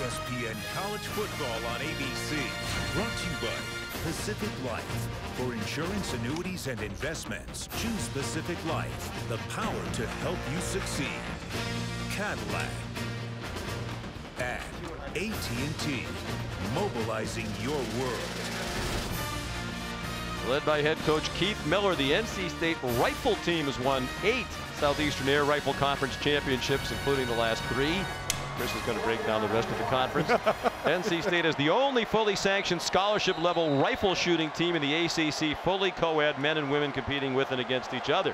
ESPN College Football on ABC. Brought to you by Pacific Life. For insurance, annuities, and investments, choose Pacific Life. The power to help you succeed. Cadillac. And AT&T. Mobilizing your world. Led by head coach Keith Miller, the NC State rifle team has won 8 Southeastern Air Rifle Conference championships, including the last 3. Chris is going to break down the rest of the conference. NC State is the only fully sanctioned scholarship-level rifle shooting team in the ACC, fully co-ed, men and women competing with and against each other.